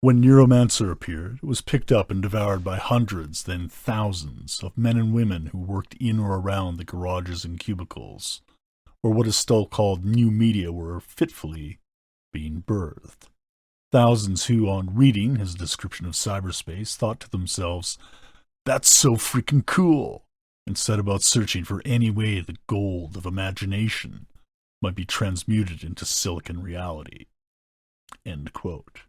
When Neuromancer appeared, it was picked up and devoured by hundreds, then thousands, of men and women who worked in or around the garages and cubicles, or what is still called new media were fitfully being birthed. Thousands who, on reading his description of cyberspace, thought to themselves, "That's so freaking cool," and set about searching for any way the gold of imagination might be transmuted into silicon reality. End quote.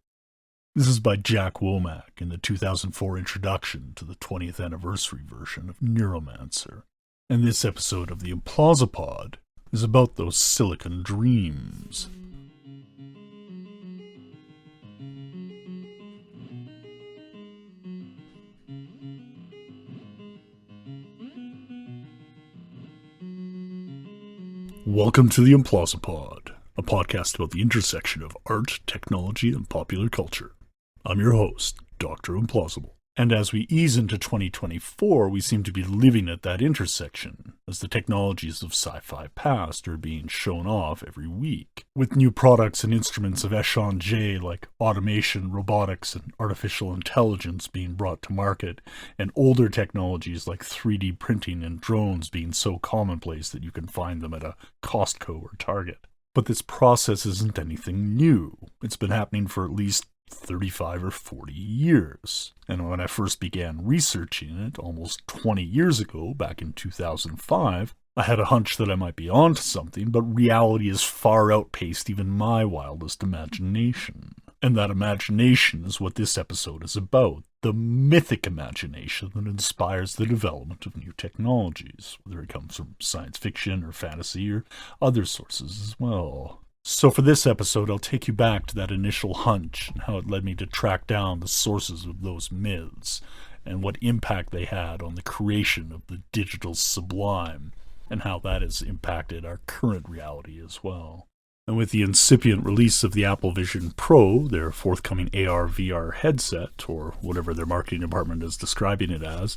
This is by Jack Womack in the 2004 introduction to the 20th anniversary version of Neuromancer. And this episode of the Implausipod is about those silicon dreams. Welcome to the Implausipod, a podcast about the intersection of art, technology, and popular culture. I'm your host, Dr. Implausible. And as we ease into 2024, we seem to be living at that intersection, as the technologies of sci-fi past are being shown off every week, with new products and instruments of échange like automation, robotics, and artificial intelligence being brought to market, and older technologies like 3D printing and drones being so commonplace that you can find them at a Costco or Target. But this process isn't anything new. It's been happening for at least 35 or 40 years. And when I first began researching it almost 20 years ago, back in 2005, I had a hunch that I might be onto something, but reality has far outpaced even my wildest imagination. And that imagination is what this episode is about, the mythic imagination that inspires the development of new technologies, whether it comes from science fiction or fantasy or other sources as well. So for this episode, I'll take you back to that initial hunch and how it led me to track down the sources of those myths and what impact they had on the creation of the digital sublime and how that has impacted our current reality as well. And with the incipient release of the Apple Vision Pro, their forthcoming AR/VR headset, or whatever their marketing department is describing it as,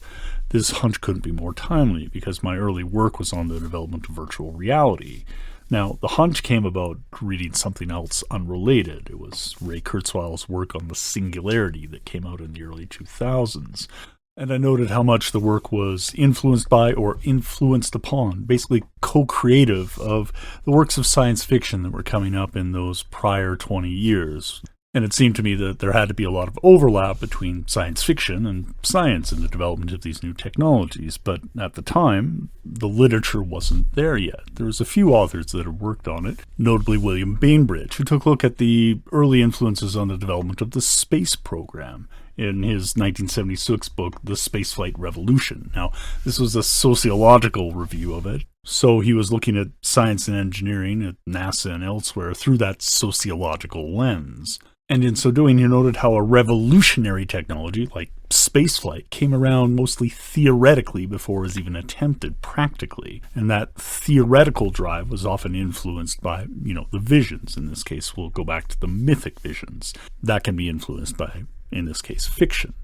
this hunch couldn't be more timely because my early work was on the development of virtual reality. Now, the hunch came about reading something else unrelated. It was Ray Kurzweil's work on the singularity that came out in the early 2000s. And I noted how much the work was influenced by or influenced upon, basically co-creative of the works of science fiction that were coming up in those prior 20 years. And it seemed to me that there had to be a lot of overlap between science fiction and science in the development of these new technologies. But at the time, the literature wasn't there yet. There was a few authors that had worked on it, notably William Bainbridge, who took a look at the early influences on the development of the space program in his 1976 book, The Spaceflight Revolution. Now, this was a sociological review of it. So he was looking at science and engineering at NASA and elsewhere through that sociological lens. And in so doing, he noted how a revolutionary technology like spaceflight came around mostly theoretically before it was even attempted practically. And that theoretical drive was often influenced by, the visions. In this case, we'll go back to the mythic visions. That can be influenced by, in this case, fiction.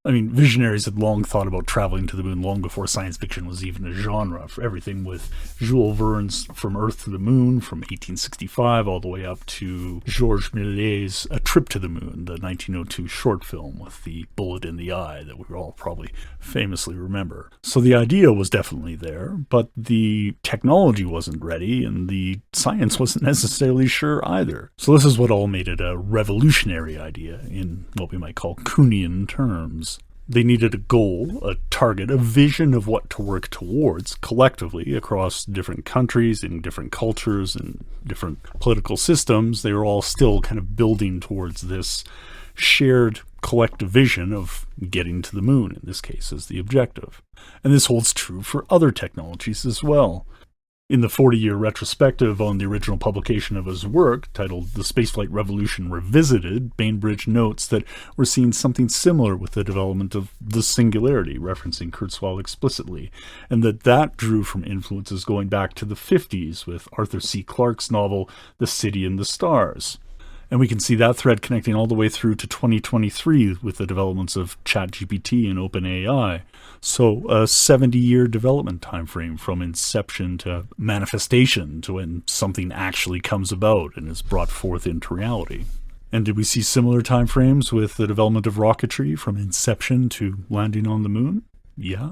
I mean, visionaries had long thought about traveling to the moon long before science fiction was even a genre. For everything with Jules Verne's From Earth to the Moon from 1865 all the way up to Georges Méliès's A Trip to the Moon, the 1902 short film with the bullet in the eye that we all probably famously remember. So the idea was definitely there, but the technology wasn't ready and the science wasn't necessarily sure either. So this is what all made it a revolutionary idea in what we might call Kuhnian terms. They needed a goal, a target, a vision of what to work towards collectively across different countries and different cultures and different political systems. They were all still kind of building towards this shared collective vision of getting to the moon, in this case, as the objective. And this holds true for other technologies as well. In the 40-year retrospective on the original publication of his work, titled The Spaceflight Revolution Revisited, Bainbridge notes that we're seeing something similar with the development of the singularity, referencing Kurzweil explicitly, and that drew from influences going back to the 50s with Arthur C. Clarke's novel The City in the Stars. And we can see that thread connecting all the way through to 2023 with the developments of ChatGPT and OpenAI. So a 70-year development time frame from inception to manifestation to when something actually comes about and is brought forth into reality. And did we see similar time frames with the development of rocketry from inception to landing on the moon? Yeah.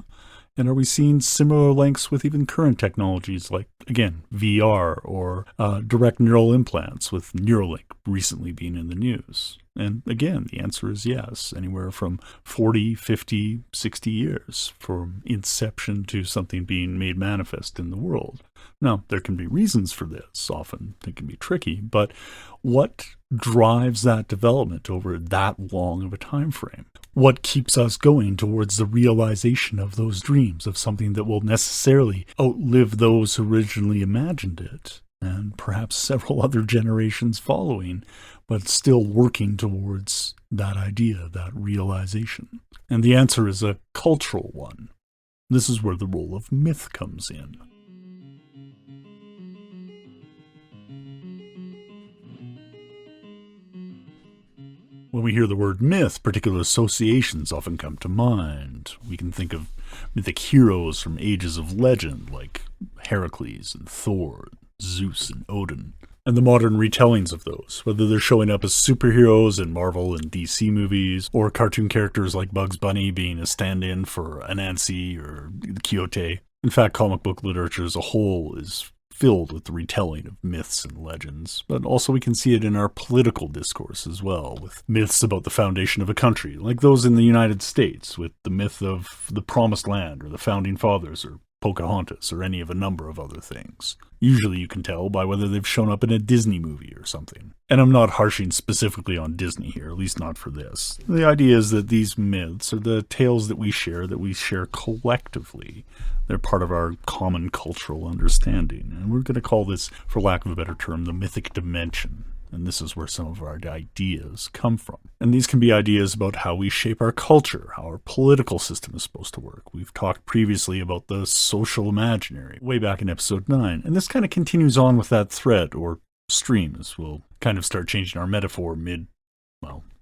And are we seeing similar lengths with even current technologies like, again, VR or direct neural implants with Neuralink recently being in the news? And again, the answer is yes, anywhere from 40, 50, 60 years from inception to something being made manifest in the world. Now, there can be reasons for this. Often it can be tricky, but what drives that development over that long of a time frame? What keeps us going towards the realization of those dreams, of something that will necessarily outlive those who originally imagined it, and perhaps several other generations following, but still working towards that idea, that realization? And the answer is a cultural one. This is where the role of myth comes in. When we hear the word myth, particular associations often come to mind. We can think of mythic heroes from ages of legend like Heracles and Thor, Zeus and Odin, and the modern retellings of those, whether they're showing up as superheroes in Marvel and DC movies, or cartoon characters like Bugs Bunny being a stand-in for Anansi or Quixote. In fact, comic book literature as a whole is filled with the retelling of myths and legends, but also we can see it in our political discourse as well, with myths about the foundation of a country, like those in the United States, with the myth of the Promised Land, or the Founding Fathers, or Pocahontas, or any of a number of other things. Usually you can tell by whether they've shown up in a Disney movie or something. And I'm not harshing specifically on Disney here, at least not for this. The idea is that these myths are the tales that we share collectively. They're part of our common cultural understanding. And we're going to call this, for lack of a better term, the mythic dimension. And this is where some of our ideas come from. And these can be ideas about how we shape our culture, how our political system is supposed to work. We've talked previously about the social imaginary, way back in episode 9. And this kind of continues on with that thread, or stream, as we'll kind of start changing our metaphor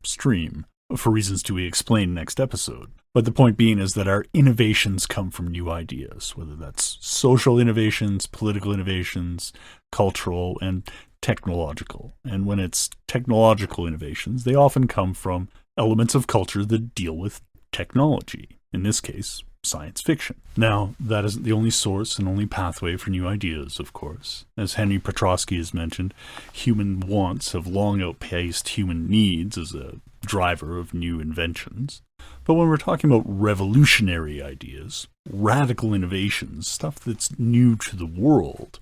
stream, for reasons to be explained next episode. But the point being is that our innovations come from new ideas, whether that's social innovations, political innovations, cultural, and technological. And when it's technological innovations, they often come from elements of culture that deal with technology. In this case, science fiction. Now, that isn't the only source and only pathway for new ideas, of course. As Henry Petrosky has mentioned, human wants have long outpaced human needs as a driver of new inventions. But when we're talking about revolutionary ideas, radical innovations, stuff that's new to the world,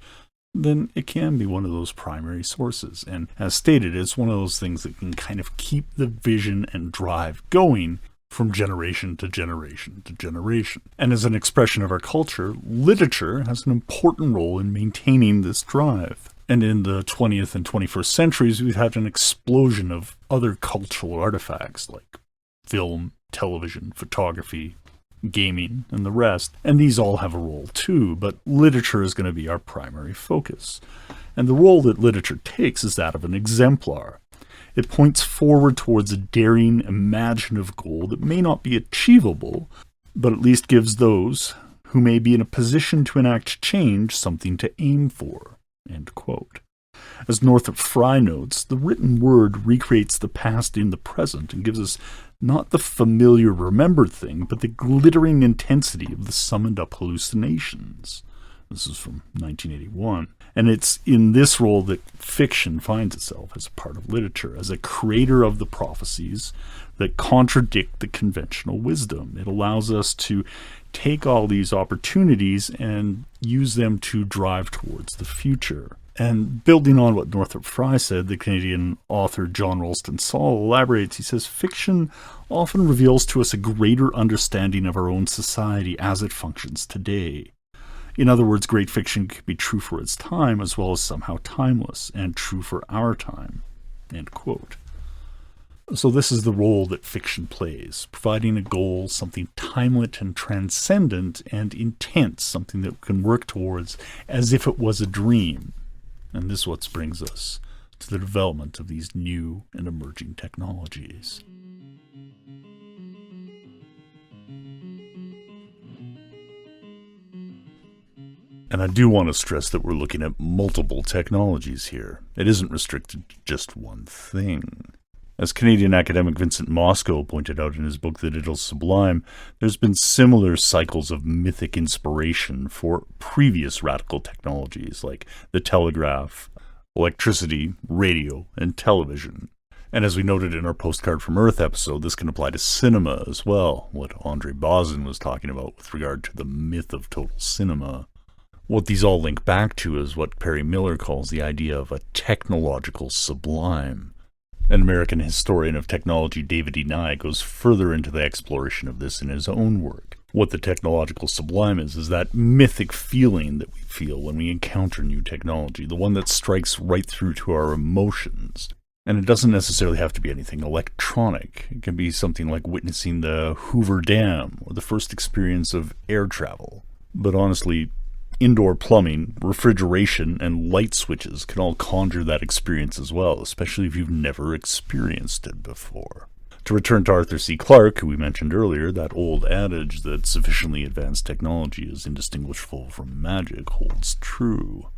then it can be one of those primary sources. And as stated, it's one of those things that can kind of keep the vision and drive going from generation to generation to generation. And as an expression of our culture, literature has an important role in maintaining this drive. And in the 20th and 21st centuries, we've had an explosion of other cultural artifacts like film, television, photography, gaming, and the rest. And these all have a role too, but literature is going to be our primary focus. And the role that literature takes is that of an exemplar. It points forward towards a daring, imaginative goal that may not be achievable, but at least gives those who may be in a position to enact change something to aim for. End quote. As Northrop Frye notes, the written word recreates the past in the present and gives us not the familiar remembered thing, but the glittering intensity of the summoned up hallucinations. This is from 1981. And it's in this role that fiction finds itself as a part of literature, as a creator of the prophecies that contradict the conventional wisdom. It allows us to take all these opportunities and use them to drive towards the future. And building on what Northrop Frye said, the Canadian author John Ralston Saul elaborates. He says, fiction often reveals to us a greater understanding of our own society as it functions today. In other words, great fiction can be true for its time as well as somehow timeless, and true for our time. End quote. So this is the role that fiction plays, providing a goal, something timeless and transcendent and intense, something that we can work towards as if it was a dream. And this is what brings us to the development of these new and emerging technologies. And I do want to stress that we're looking at multiple technologies here. It isn't restricted to just one thing. As Canadian academic Vincent Moscow pointed out in his book The Digital Sublime, there's been similar cycles of mythic inspiration for previous radical technologies like the telegraph, electricity, radio, and television. And as we noted in our Postcard from Earth episode, this can apply to cinema as well, what Andre Bazin was talking about with regard to the myth of total cinema. What these all link back to is what Perry Miller calls the idea of a technological sublime. An American historian of technology, David E. Nye, goes further into the exploration of this in his own work. What the technological sublime is that mythic feeling that we feel when we encounter new technology, the one that strikes right through to our emotions. And it doesn't necessarily have to be anything electronic. It can be something like witnessing the Hoover Dam or the first experience of air travel. But honestly, indoor plumbing, refrigeration, and light switches can all conjure that experience as well, especially if you've never experienced it before. To return to Arthur C. Clarke, who we mentioned earlier, that old adage that sufficiently advanced technology is indistinguishable from magic holds true.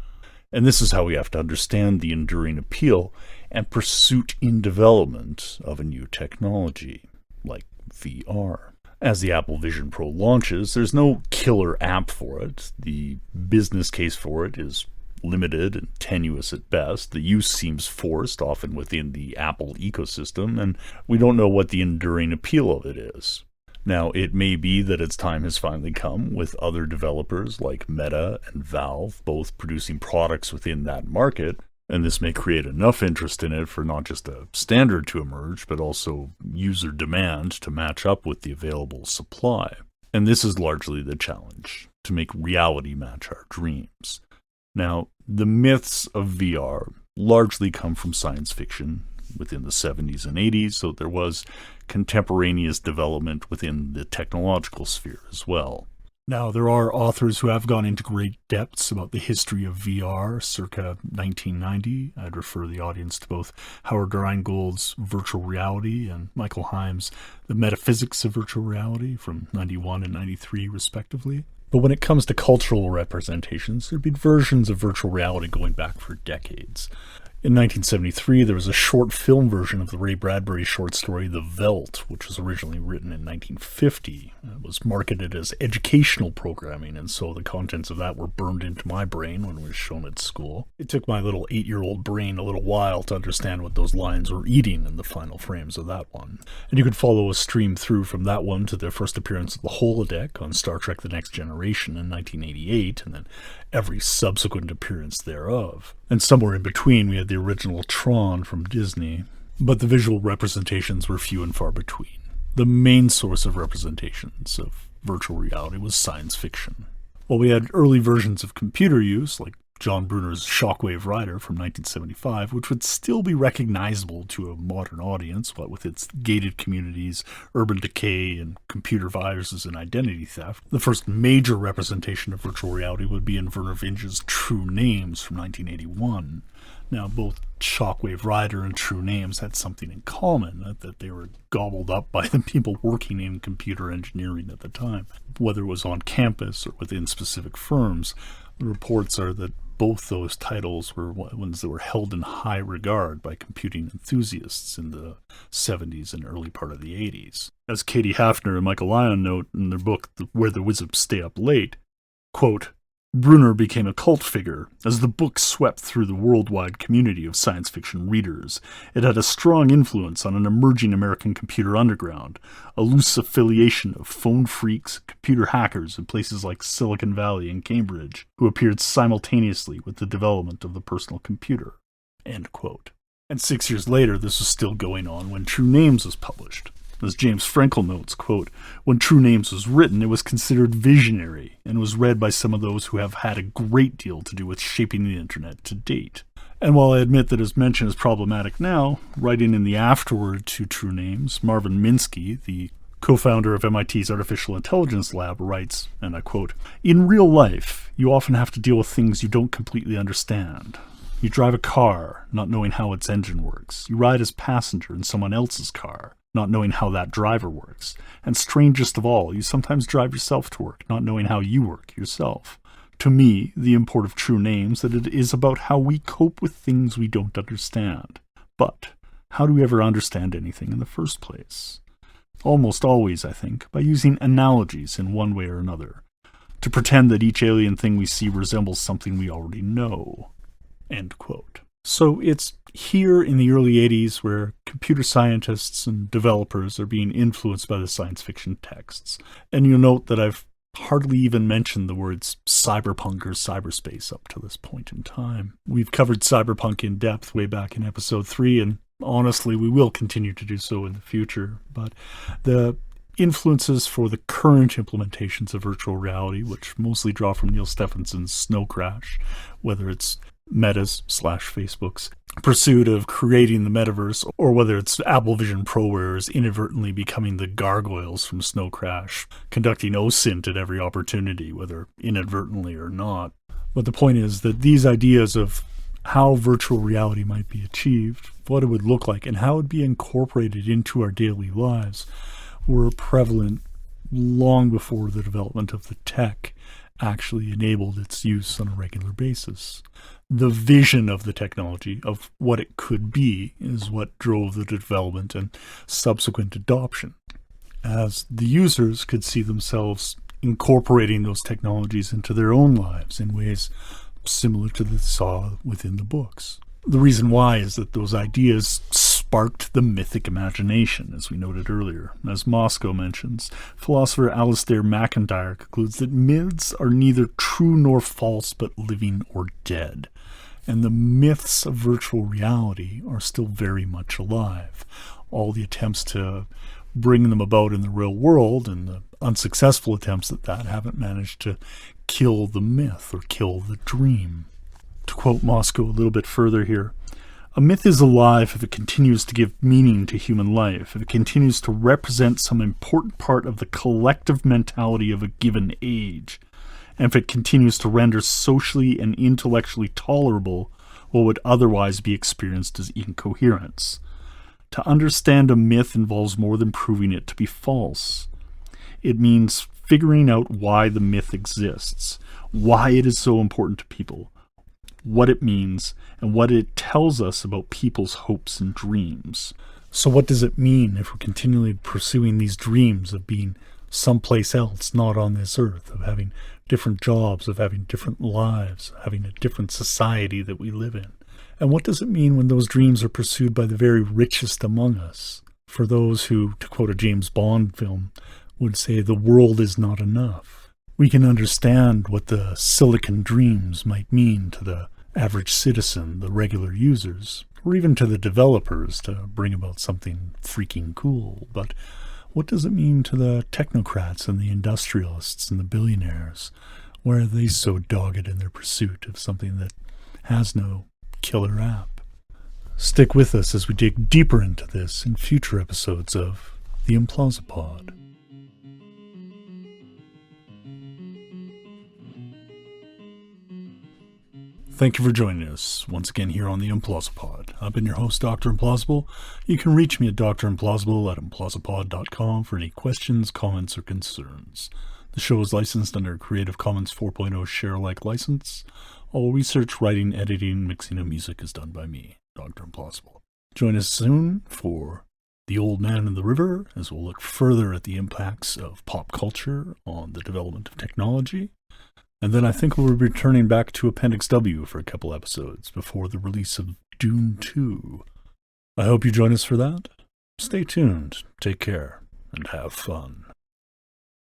And this is how we have to understand the enduring appeal and pursuit in development of a new technology, like VR. As the Apple Vision Pro launches, there's no killer app for it. The business case for it is limited and tenuous at best. The use seems forced, often within the Apple ecosystem, and we don't know what the enduring appeal of it is. Now, it may be that its time has finally come, with other developers like Meta and Valve both producing products within that market, and this may create enough interest in it for not just a standard to emerge, but also user demand to match up with the available supply. And this is largely the challenge, to make reality match our dreams. Now, the myths of VR largely come from science fiction within the 70s and 80s, so there was contemporaneous development within the technological sphere as well. Now, there are authors who have gone into great depths about the history of VR circa 1990. I'd refer the audience to both Howard Rheingold's Virtual Reality and Michael Heim's The Metaphysics of Virtual Reality from 91 and 93, respectively. But when it comes to cultural representations, there have been versions of virtual reality going back for decades. In 1973, there was a short film version of the Ray Bradbury short story The Veldt, which was originally written in 1950. It was marketed as educational programming, and so the contents of that were burned into my brain when it was shown at school. It took my little 8-year-old brain a little while to understand what those lines were eating in the final frames of that one. And you could follow a stream through from that one to their first appearance of the holodeck on Star Trek The Next Generation in 1988, and then every subsequent appearance thereof. And somewhere in between, we had the original Tron from Disney, but the visual representations were few and far between. The main source of representations of virtual reality was science fiction. While we had early versions of computer use, like John Brunner's Shockwave Rider from 1975, which would still be recognizable to a modern audience, what with its gated communities, urban decay, and computer viruses and identity theft. The first major representation of virtual reality would be in Vernor Vinge's True Names from 1981. Now, both Shockwave Rider and True Names had something in common, that they were gobbled up by the people working in computer engineering at the time. Whether it was on campus or within specific firms, the reports are that both those titles were ones that were held in high regard by computing enthusiasts in the 70s and early part of the 80s. As Katie Hafner and Michael Lyon note in their book, Where the Wizards Stay Up Late, quote, Brunner became a cult figure as the book swept through the worldwide community of science fiction readers. It had a strong influence on an emerging American computer underground, a loose affiliation of phone freaks, computer hackers in places like Silicon Valley and Cambridge, who appeared simultaneously with the development of the personal computer. End quote. And 6 years later, this was still going on when True Names was published. As James Frenkel notes, quote, when True Names was written, it was considered visionary and was read by some of those who have had a great deal to do with shaping the internet to date. And while I admit that his mention is problematic now, writing in the afterword to True Names, Marvin Minsky, the co-founder of MIT's Artificial Intelligence Lab, writes, and I quote, in real life, you often have to deal with things you don't completely understand. You drive a car, not knowing how its engine works. You ride as passenger in someone else's car, not knowing how that driver works. And strangest of all, you sometimes drive yourself to work, not knowing how you work yourself. To me, the import of True Names that it is about how we cope with things we don't understand. But how do we ever understand anything in the first place? Almost always, I think, by using analogies in one way or another, to pretend that each alien thing we see resembles something we already know. End quote. So it's here in the early 80s where computer scientists and developers are being influenced by the science fiction texts. And you'll note that I've hardly even mentioned the words cyberpunk or cyberspace up to this point in time. We've covered cyberpunk in depth way back in episode 3, and honestly, we will continue to do so in the future. But the influences for the current implementations of virtual reality, which mostly draw from Neil Stephenson's Snow Crash, whether it's Meta's / Facebook's pursuit of creating the metaverse, or whether it's Apple Vision Pro wearers inadvertently becoming the gargoyles from Snow Crash, conducting OSINT at every opportunity, whether inadvertently or not. But the point is that these ideas of how virtual reality might be achieved, what it would look like, and how it would be incorporated into our daily lives were prevalent long before the development of the tech actually enabled its use on a regular basis. The vision of the technology, of what it could be, is what drove the development and subsequent adoption, as the users could see themselves incorporating those technologies into their own lives in ways similar to the saw within the books. The reason why is that those ideas sparked the mythic imagination, as we noted earlier. As Moscow mentions, philosopher Alistair MacIntyre concludes that myths are neither true nor false, but living or dead. And the myths of virtual reality are still very much alive. All the attempts to bring them about in the real world and the unsuccessful attempts at that haven't managed to kill the myth or kill the dream. To quote Moscow a little bit further here, a myth is alive if it continues to give meaning to human life, if it continues to represent some important part of the collective mentality of a given age, and if it continues to render socially and intellectually tolerable what would otherwise be experienced as incoherence. To understand a myth involves more than proving it to be false. It means figuring out why the myth exists, why it is so important to people, what it means, and what it tells us about people's hopes and dreams. So what does it mean if we're continually pursuing these dreams of being someplace else, not on this earth, of having different jobs, of having different lives, having a different society that we live in? And what does it mean when those dreams are pursued by the very richest among us? For those who, to quote a James Bond film, would say the world is not enough. We can understand what the silicon dreams might mean to the average citizen, the regular users, or even to the developers to bring about something freaking cool. But what does it mean to the technocrats and the industrialists and the billionaires? Why are they so dogged in their pursuit of something that has no killer app? Stick with us as we dig deeper into this in future episodes of the Implausipod. Thank you for joining us once again here on the Implausipod. I've been your host, Dr. Implausible. You can reach me at drimplausible at implausipod.com for any questions, comments, or concerns. The show is licensed under Creative Commons 4.0 share-alike license. All research, writing, editing, mixing of music is done by me, Dr. Implausible. Join us soon for The Old Man in the River, as we'll look further at the impacts of pop culture on the development of technology. And then I think we'll be returning back to Appendix W for a couple episodes before the release of Dune 2. I hope you join us for that. Stay tuned, take care, and have fun.